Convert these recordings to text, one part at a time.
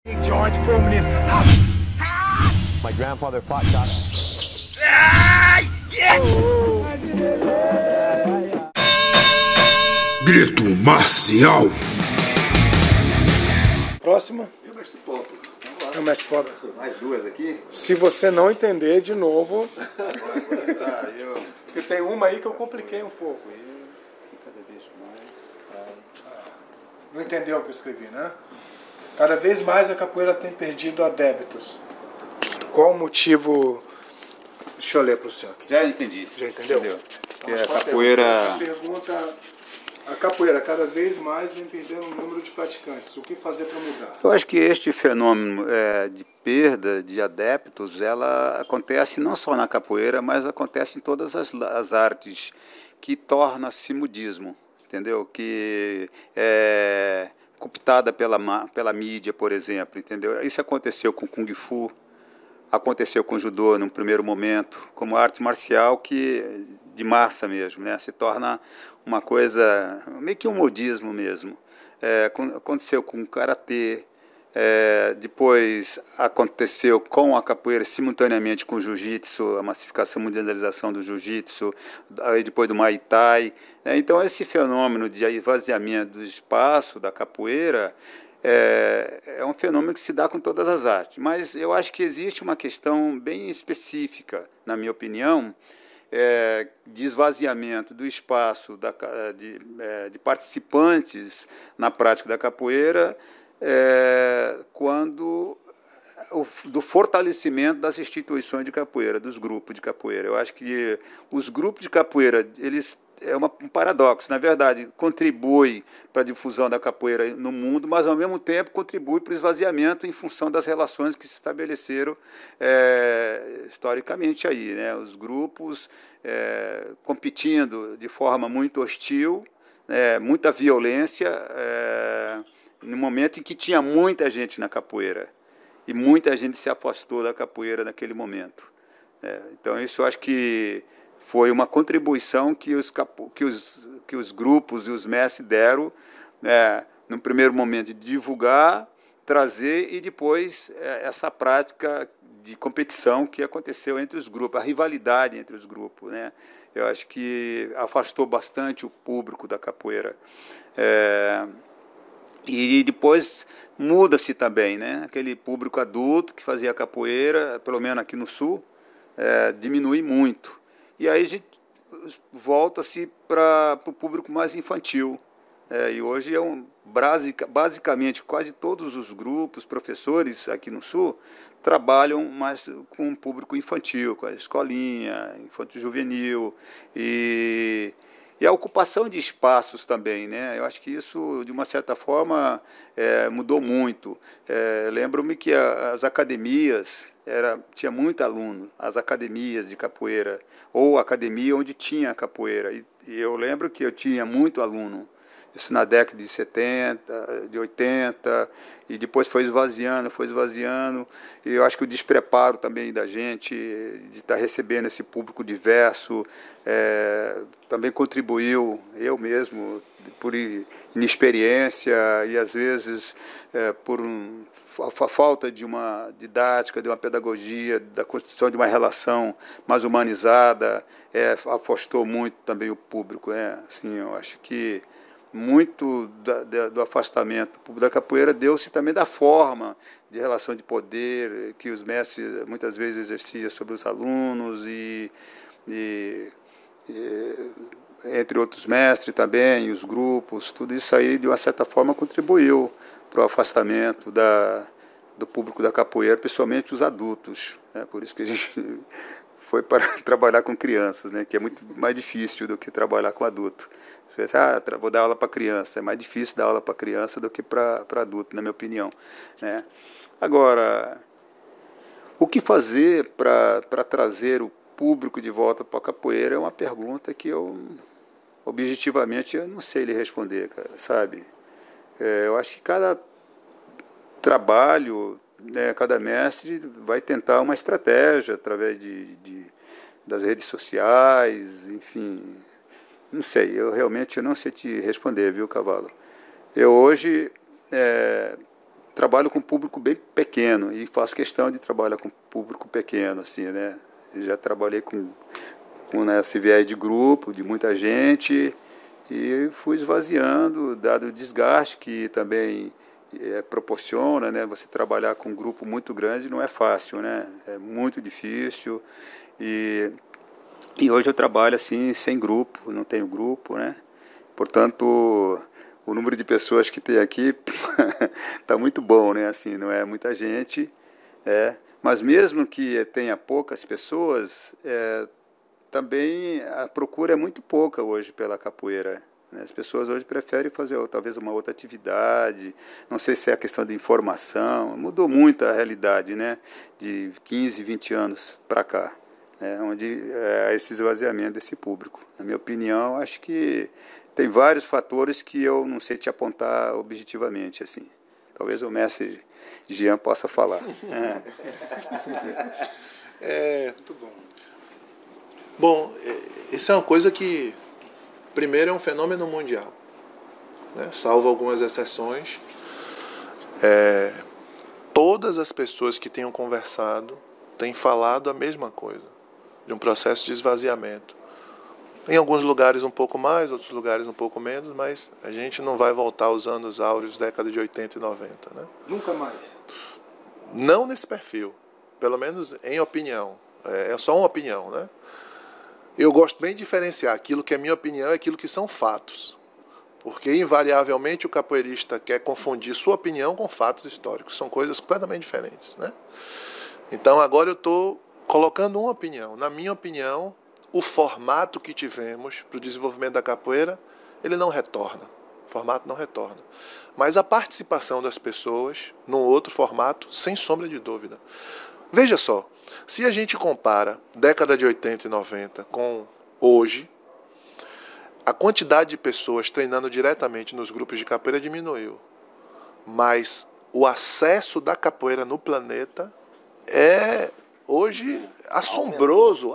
George Foreman is. My grandfather fought John. Grito marcial. Próxima. É o mestre Pop. É o mestre Pop. Mais duas aqui? Se você não entender de novo. Eu... Porque tem uma aí que eu compliquei um pouco. Cada vez mais. Não entendeu o que eu escrevi, né? Cada vez mais a capoeira tem perdido adeptos. Qual o motivo? Deixa eu ler para o senhor aqui. Já entendi. Já entendeu? Porque a capoeira... Pergunta, a capoeira cada vez mais vem perdendo o número de praticantes. O que fazer para mudar? Eu acho que este fenômeno de perda de adeptos, ela acontece não só na capoeira, mas acontece em todas as artes, que torna-se mudismo, entendeu? Que é cooptada pela mídia, por exemplo, entendeu? Isso aconteceu com Kung Fu, aconteceu com o judô num primeiro momento, como arte marcial que de massa mesmo, né? Se torna uma coisa, meio que um modismo mesmo. Aconteceu com o karatê, depois aconteceu com a capoeira simultaneamente com o jiu-jitsu, a massificação, mundialização do jiu-jitsu, aí depois do Muay Thai. Então esse fenômeno de esvaziamento do espaço da capoeira é um fenômeno que se dá com todas as artes, mas eu acho que existe uma questão bem específica, na minha opinião, de esvaziamento do espaço de participantes na prática da capoeira, do fortalecimento das instituições de capoeira, dos grupos de capoeira. Eu acho que os grupos de capoeira, eles um paradoxo, na verdade, contribui para a difusão da capoeira no mundo, mas ao mesmo tempo contribui para o esvaziamento em função das relações que se estabeleceram historicamente aí, né? Os grupos competindo de forma muito hostil, muita violência, no momento em que tinha muita gente na capoeira e muita gente se afastou da capoeira naquele momento. Então isso eu acho que foi uma contribuição que os grupos e os mestres deram, no primeiro momento, de divulgar, trazer, e depois essa prática de competição que aconteceu entre os grupos, a rivalidade entre os grupos, né? Eu acho que afastou bastante o público da capoeira. E depois muda-se também, né? Aquele público adulto que fazia capoeira, pelo menos aqui no Sul, diminui muito. E aí a gente volta-se para o público mais infantil. E hoje basicamente quase todos os grupos, professores aqui no Sul, trabalham mais com o público infantil, com a escolinha, infanto-juvenil, e a ocupação de espaços também, né? Eu acho que isso, de uma certa forma, mudou muito. Lembro-me que as academias, tinha muito aluno, as academias de capoeira, ou academia onde tinha capoeira. E eu lembro que eu tinha muito aluno, isso na década de 70, de 80, e depois foi esvaziando, e eu acho que o despreparo também da gente, de estar recebendo esse público diverso, também contribuiu, eu mesmo, por inexperiência e às vezes por a falta de uma didática, de uma pedagogia, da construção de uma relação mais humanizada, afastou muito também o público. Assim, eu acho que muito do afastamento do público da capoeira deu-se também da forma de relação de poder que os mestres muitas vezes exerciam sobre os alunos e entre outros mestres também, os grupos, tudo isso aí de uma certa forma contribuiu para o afastamento do público da capoeira, principalmente os adultos. Por isso que a gente foi para trabalhar com crianças, né, que é muito mais difícil do que trabalhar com adulto. Você pensa, vou dar aula para criança, é mais difícil dar aula para criança do que para adulto, na minha opinião, né? Agora, o que fazer para trazer o público de volta para a capoeira é uma pergunta que objetivamente, eu não sei lhe responder, cara, sabe? Eu acho que cada trabalho, né, cada mestre vai tentar uma estratégia através das redes sociais, enfim, não sei, eu não sei te responder, viu, Cavalo? Eu hoje trabalho com público bem pequeno e faço questão de trabalhar com público pequeno, assim, né? Eu já trabalhei com esse viés de grupo, de muita gente, e fui esvaziando, dado o desgaste que também proporciona, né? Você trabalhar com um grupo muito grande não é fácil, né? É muito difícil. E hoje eu trabalho assim, sem grupo, não tenho grupo, né? Portanto, o número de pessoas que tem aqui está muito bom, né? Assim, não é muita gente, mas mesmo que tenha poucas pessoas, também a procura é muito pouca hoje pela capoeira, né? As pessoas hoje preferem fazer talvez uma outra atividade, não sei se é a questão de informação, mudou muito a realidade, né? De 15, 20 anos para cá, né? Onde é esse esvaziamento desse público. Na minha opinião, acho que tem vários fatores que eu não sei te apontar objetivamente, assim. Talvez o mestre Jean possa falar. Muito bom. Bom, isso é uma coisa que, primeiro, é um fenômeno mundial, né? Salvo algumas exceções. Todas as pessoas que tenham conversado têm falado a mesma coisa, de um processo de esvaziamento. Em alguns lugares um pouco mais, outros lugares um pouco menos, mas a gente não vai voltar aos anos áureos, década de 80 e 90. Né? Nunca mais. Não nesse perfil, pelo menos em opinião. É só uma opinião, né? Eu gosto bem de diferenciar aquilo que é minha opinião e aquilo que são fatos. Porque, invariavelmente, o capoeirista quer confundir sua opinião com fatos históricos. São coisas completamente diferentes, né? Então, agora eu estou colocando uma opinião. Na minha opinião, o formato que tivemos para o desenvolvimento da capoeira, ele não retorna. O formato não retorna. Mas a participação das pessoas, num outro formato, sem sombra de dúvida. Veja só, se a gente compara década de 80 e 90 com hoje, a quantidade de pessoas treinando diretamente nos grupos de capoeira diminuiu. Mas o acesso da capoeira no planeta é hoje assombroso.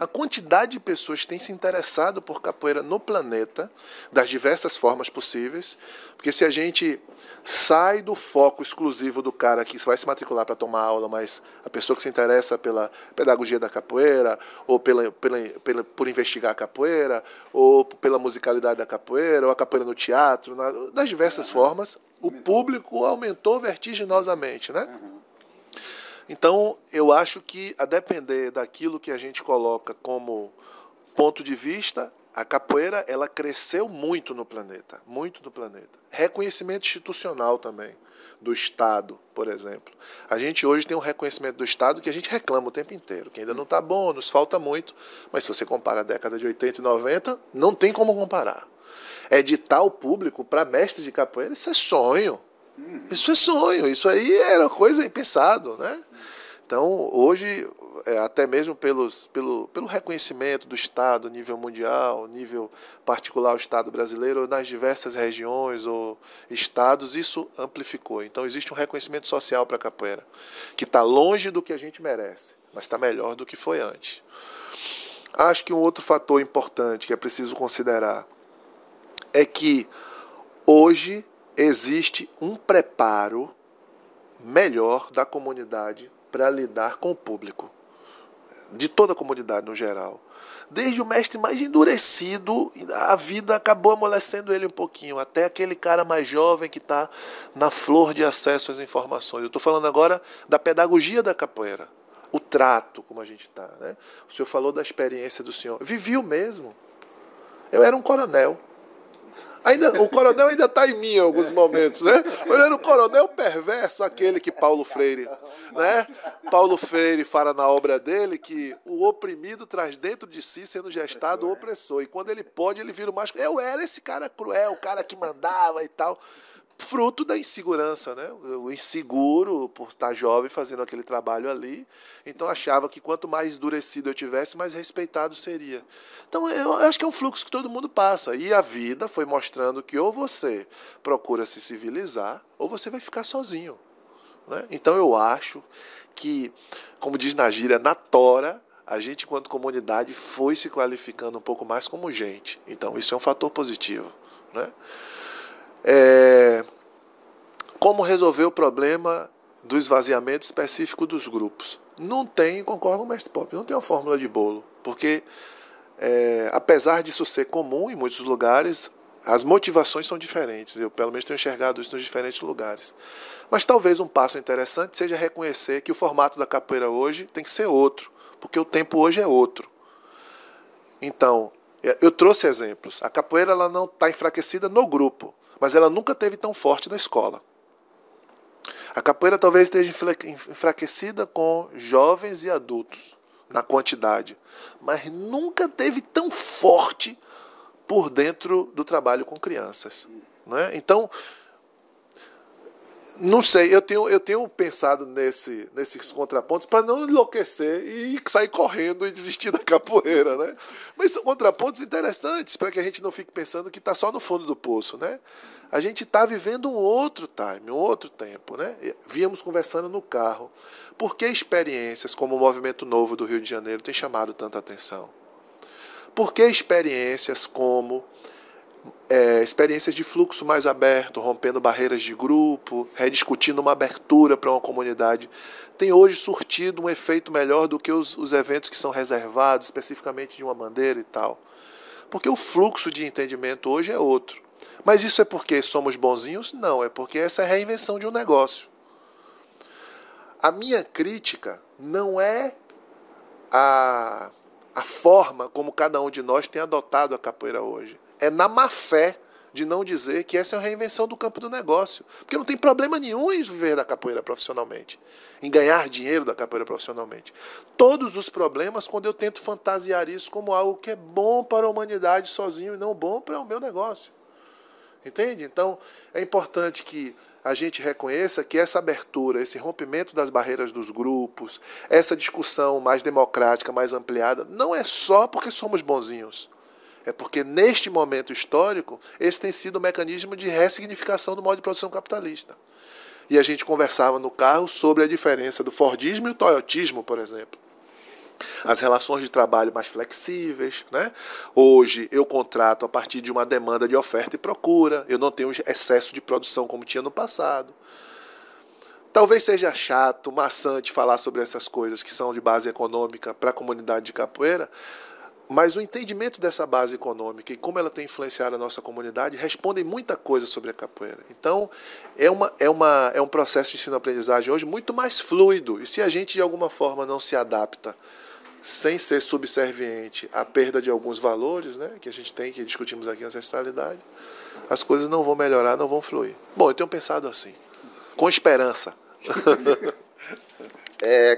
A quantidade de pessoas que têm se interessado por capoeira no planeta, das diversas formas possíveis, porque se a gente sai do foco exclusivo do cara que vai se matricular para tomar aula, mas a pessoa que se interessa pela pedagogia da capoeira, ou por investigar a capoeira, ou pela musicalidade da capoeira, ou a capoeira no teatro, das diversas formas, o público aumentou vertiginosamente, né? Então, eu acho que, a depender daquilo que a gente coloca como ponto de vista, a capoeira ela cresceu muito no planeta, muito no planeta. Reconhecimento institucional também, do Estado, por exemplo. A gente hoje tem um reconhecimento do Estado que a gente reclama o tempo inteiro, que ainda não está bom, nos falta muito, mas se você compara a década de 80 e 90, não tem como comparar. Editar o público para mestre de capoeira, isso é sonho. Isso é sonho, isso aí era coisa impensado, né? Então, hoje, até mesmo pelo reconhecimento do Estado, nível mundial, nível particular, o Estado brasileiro, nas diversas regiões ou estados, isso amplificou. Então, existe um reconhecimento social para a capoeira, que está longe do que a gente merece, mas está melhor do que foi antes. Acho que um outro fator importante que é preciso considerar é que hoje existe um preparo melhor da comunidade para lidar com o público, de toda a comunidade no geral. Desde o mestre mais endurecido, a vida acabou amolecendo ele um pouquinho, até aquele cara mais jovem que está na flor de acesso às informações. Eu estou falando agora da pedagogia da capoeira, o trato, como a gente está, né? O senhor falou da experiência do senhor. Vivi o mesmo. Eu era um coronel. O coronel ainda está em mim em alguns momentos, né? Mas era o coronel perverso, aquele que Paulo Freire, né? Paulo Freire fala na obra dele que o oprimido traz dentro de si, sendo gestado, o opressor. E quando ele pode, ele vira o mais... Eu era esse cara cruel, o cara que mandava e tal. Fruto da insegurança, né? O inseguro por estar jovem fazendo aquele trabalho ali. Então achava que quanto mais endurecido eu tivesse, mais respeitado seria. Então eu acho que é um fluxo que todo mundo passa. E a vida foi mostrando que ou você procura se civilizar, ou você vai ficar sozinho, né? Então eu acho que, como diz na gíria, na tora, a gente, enquanto comunidade, foi se qualificando um pouco mais como gente. Então isso é um fator positivo, né? como resolver o problema do esvaziamento específico dos grupos. Não tem, concordo com o mestre Pop, não tem uma fórmula de bolo, porque apesar disso ser comum em muitos lugares, as motivações são diferentes. Eu, pelo menos, tenho enxergado isso nos diferentes lugares. Mas talvez um passo interessante seja reconhecer que o formato da capoeira hoje tem que ser outro, porque o tempo hoje é outro. Então, eu trouxe exemplos. A capoeira ela não está enfraquecida no grupo, mas ela nunca teve tão forte na escola. A capoeira talvez esteja enfraquecida com jovens e adultos, na quantidade, mas nunca teve tão forte por dentro do trabalho com crianças. Né? Então, não sei, eu tenho pensado nesses contrapontos para não enlouquecer e sair correndo e desistir da capoeira. Né? Mas são contrapontos interessantes para que a gente não fique pensando que está só no fundo do poço. Né? A gente está vivendo um outro time, um outro tempo. Né? Víamos conversando no carro. Por que experiências como o Movimento Novo do Rio de Janeiro têm chamado tanta atenção? Por que experiências como experiências de fluxo mais aberto, rompendo barreiras de grupo, rediscutindo uma abertura para uma comunidade, tem hoje surtido um efeito melhor do que os eventos que são reservados, especificamente de uma bandeira e tal? Porque o fluxo de entendimento hoje é outro. Mas isso é porque somos bonzinhos? Não, é porque essa é a reinvenção de um negócio. A minha crítica não é a forma como cada um de nós tem adotado a capoeira hoje. É na má fé de não dizer que essa é a reinvenção do campo do negócio. Porque não tem problema nenhum em viver da capoeira profissionalmente, em ganhar dinheiro da capoeira profissionalmente. Todos os problemas quando eu tento fantasiar isso como algo que é bom para a humanidade sozinho e não bom para o meu negócio. Entende? Então, é importante que a gente reconheça que essa abertura, esse rompimento das barreiras dos grupos, essa discussão mais democrática, mais ampliada, não é só porque somos bonzinhos. É porque, neste momento histórico, esse tem sido o mecanismo de ressignificação do modo de produção capitalista. E a gente conversava no carro sobre a diferença do Fordismo e o Toyotismo, por exemplo. As relações de trabalho mais flexíveis. Né? Hoje eu contrato a partir de uma demanda de oferta e procura. Eu não tenho excesso de produção como tinha no passado. Talvez seja chato, maçante falar sobre essas coisas que são de base econômica para a comunidade de capoeira, mas o entendimento dessa base econômica e como ela tem influenciado a nossa comunidade respondem muita coisa sobre a capoeira. Então, é um processo de ensino-aprendizagem hoje muito mais fluido. E se a gente, de alguma forma, não se adapta sem ser subserviente à perda de alguns valores, né, que a gente tem, que discutimos aqui em ancestralidade, as coisas não vão melhorar, não vão fluir. Bom, eu tenho pensado assim, com esperança.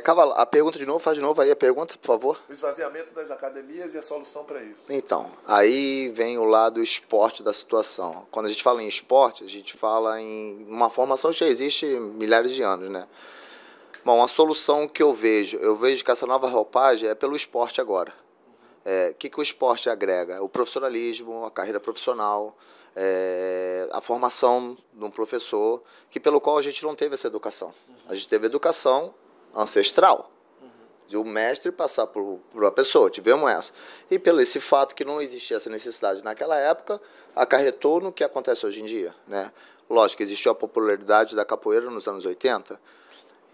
Cavalo, a pergunta de novo, faz de novo aí a pergunta, por favor. O esvaziamento das academias e a solução para isso. Então, aí vem o lado esporte da situação. Quando a gente fala em esporte, a gente fala em uma formação que já existe milhares de anos, né? Bom, a solução que eu vejo que essa nova roupagem é pelo esporte agora. O que o esporte agrega? O profissionalismo, a carreira profissional, a formação de um professor, pelo qual a gente não teve essa educação. A gente teve educação ancestral, de um mestre passar por uma pessoa, tivemos essa. E pelo esse fato que não existia essa necessidade naquela época, acarretou no que acontece hoje em dia. Né? Lógico que existiu a popularidade da capoeira nos anos 80,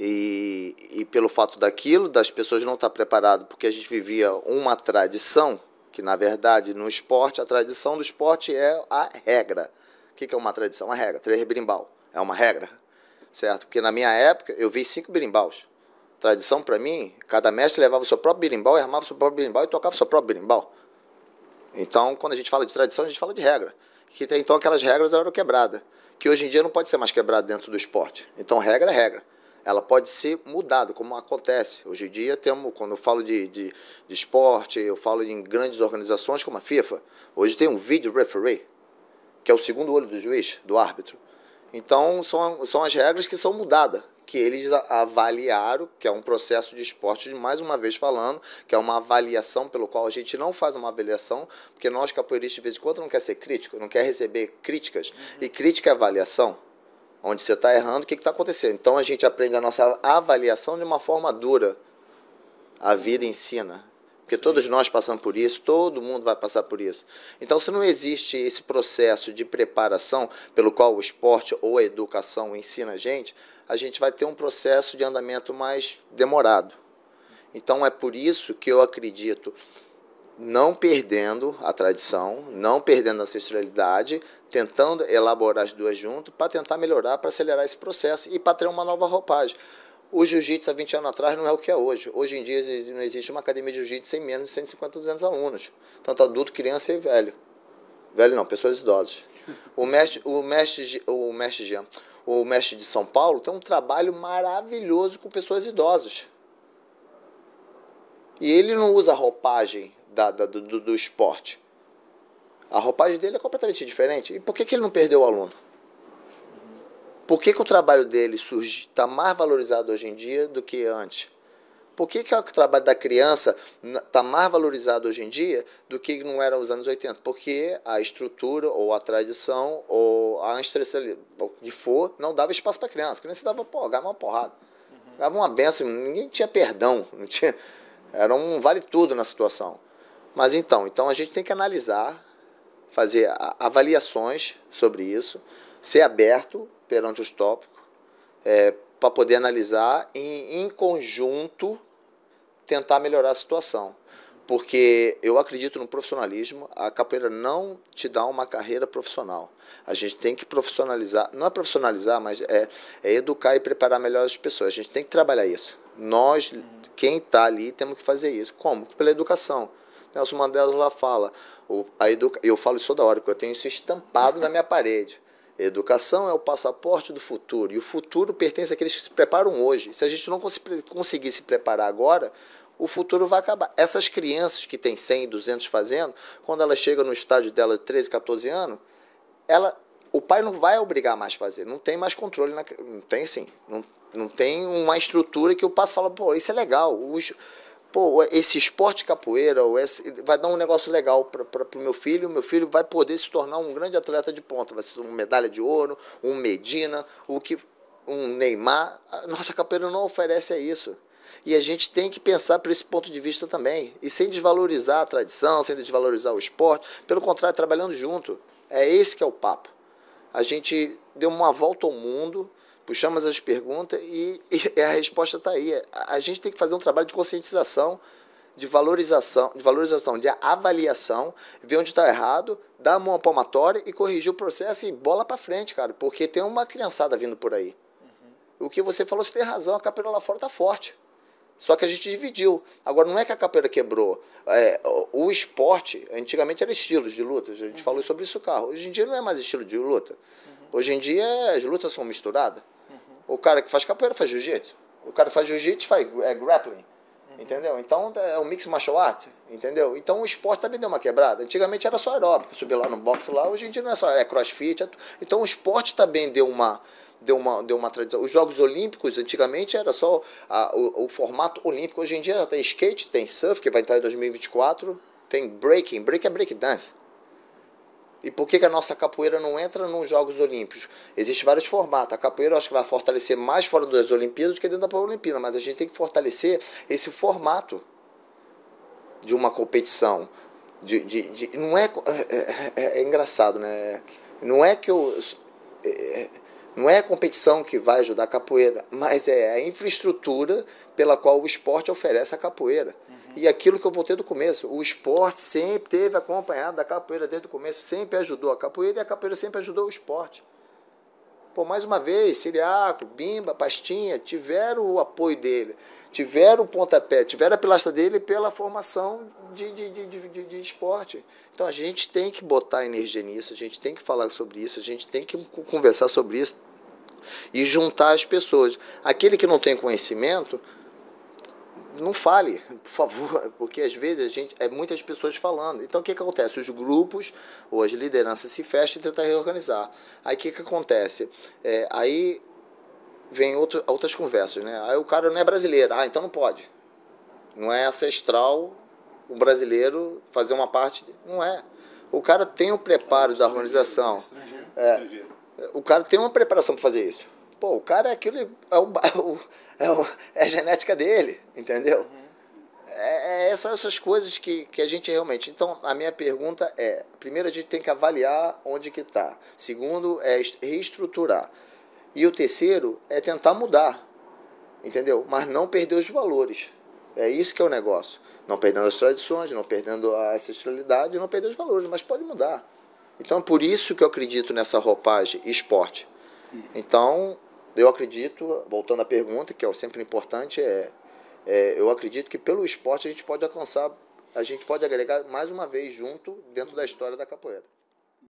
e pelo fato daquilo, das pessoas não estar preparadas, porque a gente vivia uma tradição, que na verdade no esporte, a tradição do esporte é a regra. O que é uma tradição? Uma regra, 3 berimbau, é uma regra, certo? Porque na minha época eu vi 5 berimbaus. Tradição para mim, cada mestre levava o seu próprio berimbau, armava o seu próprio berimbau e tocava o seu próprio berimbau. Então, quando a gente fala de tradição, a gente fala de regra. Então aquelas regras eram quebradas, que hoje em dia não pode ser mais quebrada dentro do esporte. Então regra é regra. Ela pode ser mudada, como acontece. Hoje em dia, quando eu falo de esporte, eu falo em grandes organizações como a FIFA. Hoje tem um video referee, que é o segundo olho do juiz, do árbitro. Então, são as regras que são mudadas, que eles avaliaram, que é um processo de esporte, mais uma vez falando, que é uma avaliação pelo qual a gente não faz uma avaliação, porque nós, capoeiristas, de vez em quando, não quer ser crítico, não quer receber críticas. E crítica é avaliação. Onde você está errando, o que está acontecendo? Então, a gente aprende a nossa avaliação de uma forma dura. A vida ensina. Porque todos nós passamos por isso, todo mundo vai passar por isso. Então, se não existe esse processo de preparação pelo qual o esporte ou a educação ensina a gente vai ter um processo de andamento mais demorado. Então, é por isso que eu acredito, não perdendo a tradição, não perdendo a ancestralidade, tentando elaborar as duas juntas para tentar melhorar, para acelerar esse processo e para ter uma nova roupagem. O jiu-jitsu há 20 anos atrás não é o que é hoje. Hoje em dia não existe uma academia de jiu-jitsu sem menos de 150, 200 alunos. Tanto adulto, criança e velho. Velho não, pessoas idosas. O mestre de São Paulo tem um trabalho maravilhoso com pessoas idosas. E ele não usa a roupagem do esporte. A roupagem dele é completamente diferente. E por que ele não perdeu o aluno? Por que o trabalho dele está mais valorizado hoje em dia do que antes? Por que o trabalho da criança está mais valorizado hoje em dia do que não era nos anos 80? Porque a estrutura, ou a tradição, ou a ancestralidade, o que for, não dava espaço para a criança. A criança dava uma porrada. Dava uma benção, ninguém tinha perdão. Não tinha, era um vale tudo na situação. Mas então a gente tem que analisar, fazer avaliações sobre isso, ser aberto perante os tópicos, para poder analisar e, em conjunto, tentar melhorar a situação. Porque eu acredito no profissionalismo, a capoeira não te dá uma carreira profissional. A gente tem que profissionalizar, não é profissionalizar, mas é educar e preparar melhor as pessoas. A gente tem que trabalhar isso. Nós, quem está ali, temos que fazer isso. Como? Pela educação. Nelson Mandela lá fala, eu falo isso toda hora, porque eu tenho isso estampado na minha parede. Educação é o passaporte do futuro, e o futuro pertence àqueles que se preparam hoje. Se a gente não conseguir se preparar agora, o futuro vai acabar. Essas crianças que têm 100, 200 fazendo, quando ela chega no estágio dela de 13, 14 anos, o pai não vai obrigar mais a fazer, não tem mais controle, não tem sim, não tem uma estrutura que o pai fala, pô, isso é legal, esse esporte capoeira vai dar um negócio legal para o meu filho vai poder se tornar um grande atleta de ponta, vai ser uma medalha de ouro, um Medina, um Neymar. A nossa capoeira não oferece isso. E a gente tem que pensar por esse ponto de vista também, e sem desvalorizar a tradição, sem desvalorizar o esporte, pelo contrário, trabalhando junto. É esse que é o papo. A gente deu uma volta ao mundo, puxamos as perguntas e a resposta está aí. A gente tem que fazer um trabalho de conscientização, de valorização, de avaliação, ver onde está errado, dar uma palmatória e corrigir o processo e bola para frente, cara, porque tem uma criançada vindo por aí. O que você falou, você tem razão, a capoeira lá fora está forte. Só que a gente dividiu. Agora, não é que a capoeira quebrou. O esporte, antigamente era estilos de luta. A gente falou sobre isso no carro. Hoje em dia não é mais estilo de luta. Hoje em dia as lutas são misturadas. O cara que faz capoeira faz jiu-jitsu. O cara que faz jiu-jitsu faz grappling. Entendeu? Então é um mix martial art. Entendeu? Então o esporte também deu uma quebrada. Antigamente era só aeróbico. Subir lá no boxe lá. Hoje em dia não é só. É crossfit. Então o esporte também deu uma tradição. Os Jogos Olímpicos, antigamente, era só o formato olímpico. Hoje em dia tem skate, tem surf, que vai entrar em 2024, tem breaking. Break é break dance. E por que a nossa capoeira não entra nos Jogos Olímpicos? Existem vários formatos. A capoeira eu acho que vai fortalecer mais fora das Olimpíadas do que dentro da Olimpíada, mas a gente tem que fortalecer esse formato de uma competição. Não é engraçado, né? Não é que não é a competição que vai ajudar a capoeira, mas é a infraestrutura pela qual o esporte oferece a capoeira. E aquilo que eu voltei do começo, o esporte sempre teve acompanhado da capoeira desde o começo, sempre ajudou a capoeira e a capoeira sempre ajudou o esporte. Mais uma vez, Siriaco, Bimba, Pastinha tiveram o apoio dele, tiveram o pontapé, tiveram a pilastra dele pela formação de esporte. Então a gente tem que botar energia nisso, a gente tem que falar sobre isso, a gente tem que conversar sobre isso e juntar as pessoas. Aquele que não tem conhecimento, não fale, por favor, porque às vezes muitas pessoas falando. Então o que acontece? Os grupos ou as lideranças se fecham e tentam reorganizar. Aí o que acontece? Aí vem outras conversas, né? Aí o cara não é brasileiro, então não pode. Não é ancestral o brasileiro fazer uma parte. Não é. O cara tem o preparo da organização. O cara tem uma preparação para fazer isso. O cara é aquilo, é a genética dele, entendeu? essas coisas que a gente realmente... Então, a minha pergunta é, primeiro, a gente tem que avaliar onde que está. Segundo, é reestruturar. E o terceiro é tentar mudar, entendeu? Mas não perder os valores. É isso que é o negócio. Não perdendo as tradições, não perdendo a ancestralidade, não perder os valores, mas pode mudar. Então, é por isso que eu acredito nessa roupagem esporte. Então, eu acredito, voltando à pergunta, que é sempre importante, eu acredito que pelo esporte a gente pode alcançar, a gente pode agregar mais uma vez junto dentro da história da capoeira.